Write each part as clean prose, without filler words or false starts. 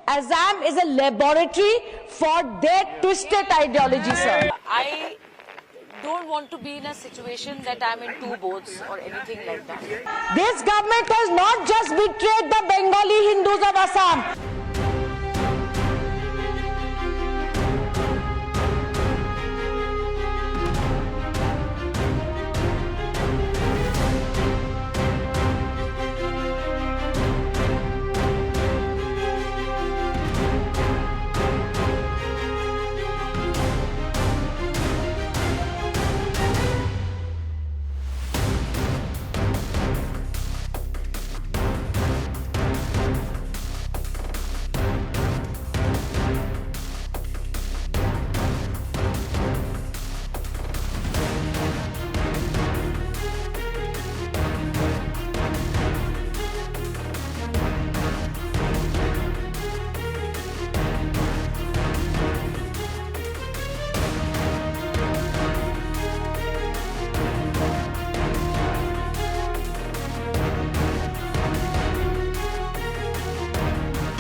Assam is a laboratory for their twisted ideology, sir. I don't want to be in a situation that I'm in two boats or anything like that. This government has not just betrayed the Bengali Hindus of Assam.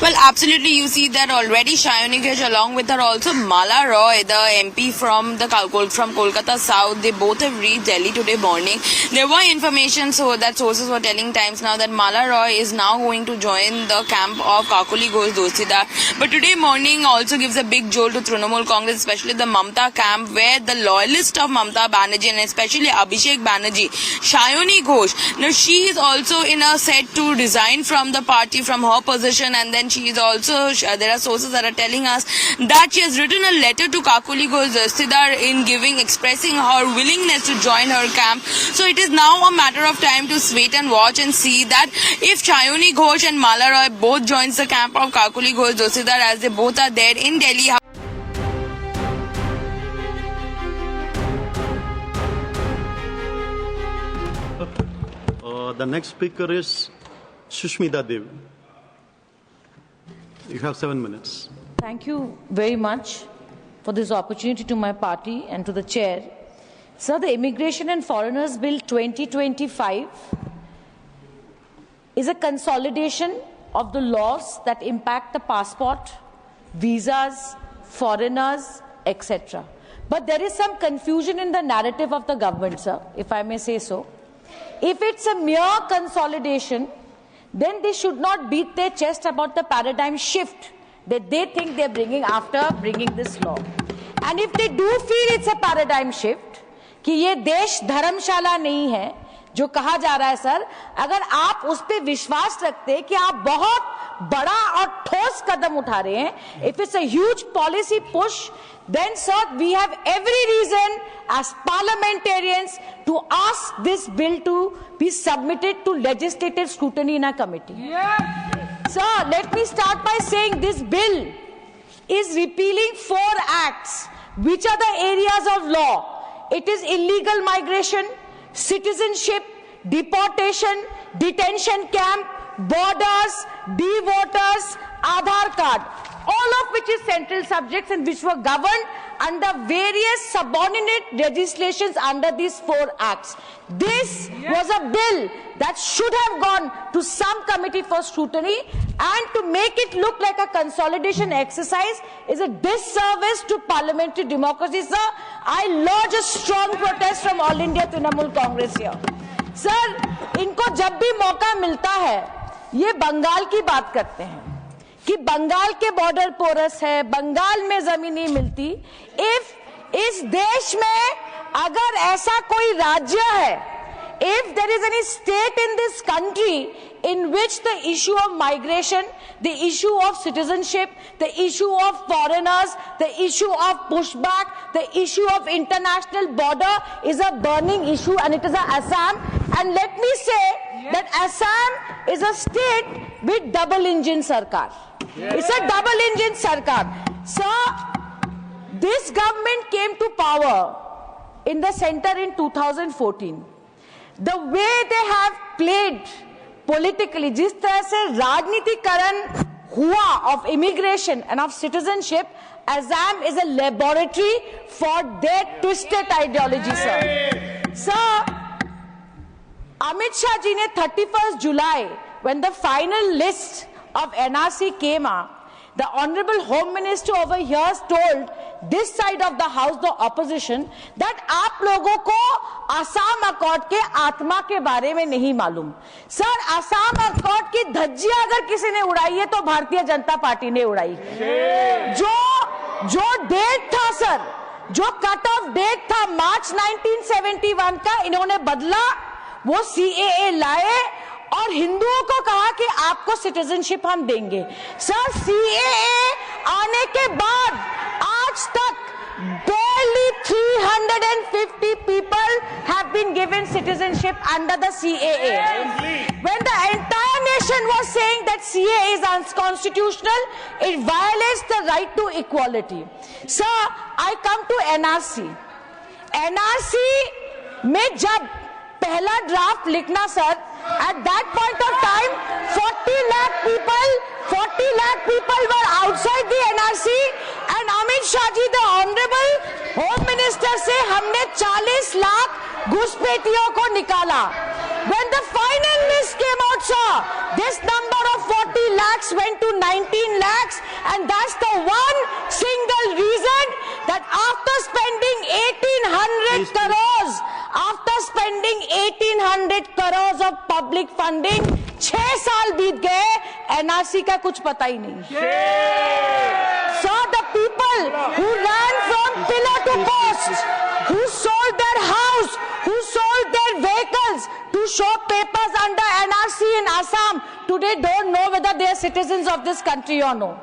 Well, absolutely. You see that already Shayoni Ghosh along with her also Mala Roy, the MP from Kolkata South, they both have reached Delhi today morning. There were information that sources were telling Times Now that Mala Roy is now going to join the camp of Kakoli Ghosh Dostidar. But today morning also gives a big jolt to Trinamool Congress, especially the Mamta camp, where the loyalist of Mamta Banerjee and especially Abhishek Banerjee, Shayoni Ghosh, now she is also in a set to resign from the party, from her position, and then she is also, there are sources that are telling us that she has written a letter to Kakoli Ghosh Dostidar expressing her willingness to join her camp. So it is now a matter of time to wait and watch and see that if Shayoni Ghosh and Mala Roy both joins the camp of Kakoli Ghosh Dostidar, as they both are there in Delhi. The next speaker is Sushmita Devi. You have 7 minutes. Thank you very much for this opportunity to my party and to the chair. Sir, the Immigration and Foreigners Bill 2025 is a consolidation of the laws that impact the passport, visas, foreigners, etc. But there is some confusion in the narrative of the government, sir, if I may say so. If it's a mere consolidation, then they should not beat their chest about the paradigm shift that they think they're bringing after bringing this law. And if they do feel it's a paradigm shift, कि ये देश धर्मशाला नहीं है, जो कहा जा रहा है सर, अगर आप उस पे विश्वास रखते हैं कि आप बहुत बड़ा और ठोस कदम उठा रहे हैं, if it's a huge policy push, then sir, we have every reason as parliamentarians to ask this bill to be submitted to legislative scrutiny in a committee. Sir, let me start by saying this bill is repealing 4 acts. Which are the areas of law? It is illegal migration, citizenship, deportation, detention camp, borders, de-voters, Aadhaar card, all of which is central subjects and which were governed under various subordinate legislations under these 4 acts. This was a bill that should have gone to some committee for scrutiny, and to make it look like a consolidation exercise is a disservice to parliamentary democracy, sir. I lodge a strong protest from All India Trinamool Congress here. Sir, इनको जब भी मौका मिलता है, ये बंगाल की बात करते हैं कि बंगाल के बॉर्डर पोरस है, बंगाल में जमीन नहीं मिलती. इफ इस देश में अगर ऐसा कोई राज्य है, if there is any state in this country in which the issue of migration, the issue of citizenship, the issue of foreigners, the issue of pushback, the issue of international border is a burning issue, and it is Assam. And let me say that Assam is a state with double engine sarkar. It's a double engine sarkar. So, this government came to power in the center in 2014. The way they have played politically, जिस तरह से राजनीतिकरण हुआ of immigration and of citizenship, Assam is a laboratory for their twisted ideology, sir. Sir, Amit Shah ji ne 31st July, when the final list of NRC came up, the Honorable Home Minister over here told this side of the House, the opposition, that आप लोगों को Assam accord के आत्मा के बारे में नहीं मालूम। सर, आसाम अकॉर्ड की धज्जियां अगर किसी ने उड़ाई है तो भारतीय जनता पार्टी ने उड़ाई। जो डेट था सर, जो कट ऑफ डेट था मार्च 1971 का, इन्होंने बदला, वो CAA लाए और हिंदुओं को कहा कि आपको सिटीजनशिप हम देंगे। सर, CAA आने के बाद आज तक barely 350 people have been given citizenship under the CAA. When the entire nation was saying that CAA is unconstitutional, it violates the right to equality. Sir, I come to NRC. NRC में जब पहला draft लिखना sir, at that point of time 40 lakh people were outside the NRC, and Amit Shah ji, the Honorable Home Minister, से हमने 40 लाख घुसपैठियों को निकाला। When the final list came out, sir, this number of 40 lakhs went to 19 lakhs, and that's the one single reason that after spending 1800 crores, after spending 1800 crores of public funding, 6 साल बीत गए, NRC का कुछ पता ही नहीं। So the people who ran from pillar to post, who sold their house, who sold their vehicles to show papers under NRC in Assam, today don't know whether they are citizens of this country or no.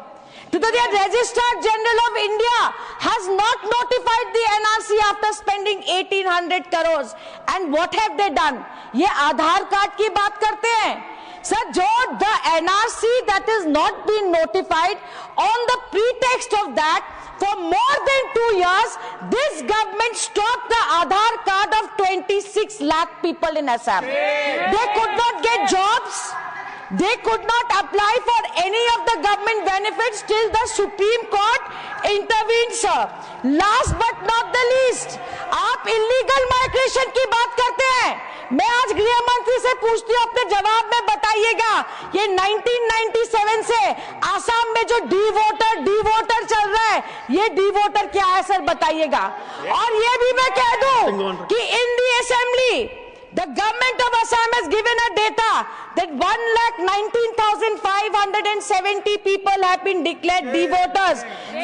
Today the Registrar General of India has not notified the NRC after spending 1800 crores. And what have they done? ये आधार card की बात करते हैं। Sir, the NRC that is not been notified, on the pretext of that, for more than 2 years, this government stopped the Aadhaar card of 26 lakh people in Assam. They could not get jobs. They could not apply for any of the government benefits till the Supreme Court intervened, sir. Last but not the least, आप illegal migration की बात करते हैं। मैं आज गृह मंत्री से पूछती हूँ, अपने जवाब में बताइएगा, ये 1997 से आसाम में जो डी-वोटर चल रहा है, ये डी-वोटर क्या है सर, बताइएगा। और ये भी मैं कह दूं कि in the assembly the government of Assam has given a data that 1,19,570 people have been declared D-voters.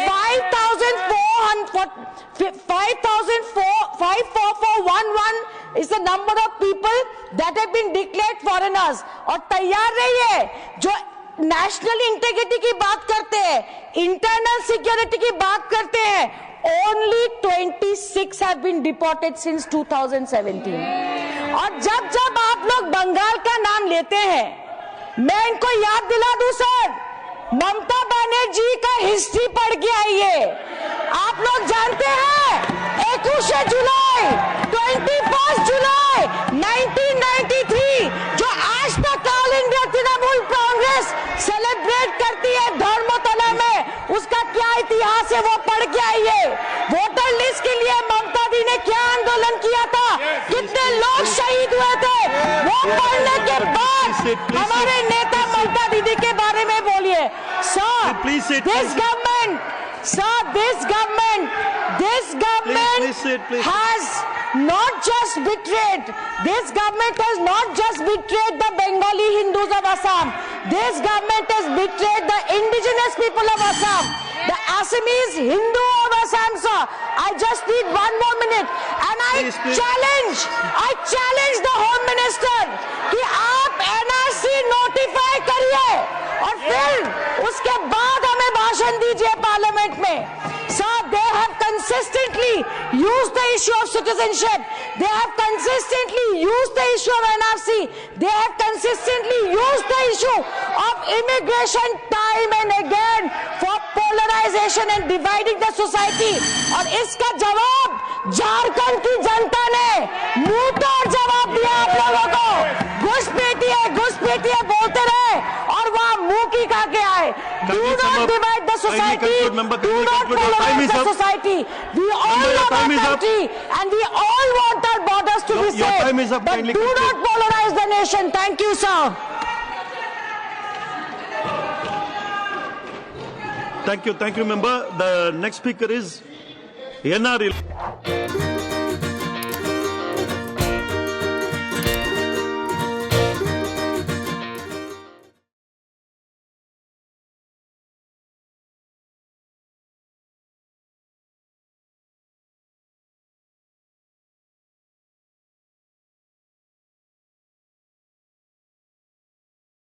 5,411 is the number of people that have been declared foreigners. और तैयार रहिए, जो नेशनल इंटीग्रिटी की बात करते हैं, इंटरनल सिक्योरिटी की बात करते हैं, only 26 have been deported since 2017. और जब आप लोग बंगाल का नाम लेते हैं, मैं इनको याद दिला दूं सर, ममता बनर्जी का हिस्ट्री पढ़ के आइए। आप लोग जानते हैं 21 जुलाई 1993 जो आज तक all India Trinamool Congress celebrate करती है धर्मतला में, उसका क्या इतिहास है वो पढ़ के आइए। वोटर लिस्ट के लिए ममता दी ने क्या आंदोलन किया था, कितने लोग शहीद हुए थे, वो पढ़ने के बाद हमारे नेता ममता दीदी के बारे में बोलिए। Sir, this government has not just betrayed the Bengali Hindus of Assam. This government has betrayed the indigenous people of Assam, the Assamese Hindu of Assam, sir. I just need 1 more minute, and I challenge the Home Minister कि आप NRC notify करिए और फिर उसके बाद हमें भाषण दीजिए पार्लियामेंट में। Sir, they have consistently used the issue of citizenship. They have consistently used the issue of NRC. They have consistently used the issue of immigration time and again for polarization and dividing the society. और इसका जवाब झारखंड की जनता ने मुंहतोड़ जवाब दिया आप लोगों को। घुसपैठिए बोलते रहे और वहां मुंह की खा के आए. Do not divide the society. Do not polarize the society. We all love our country and we all want our borders to be safe. Your time is up. But do not polarize the nation. Thank you, sir. Thank you, member. The next speaker is NR.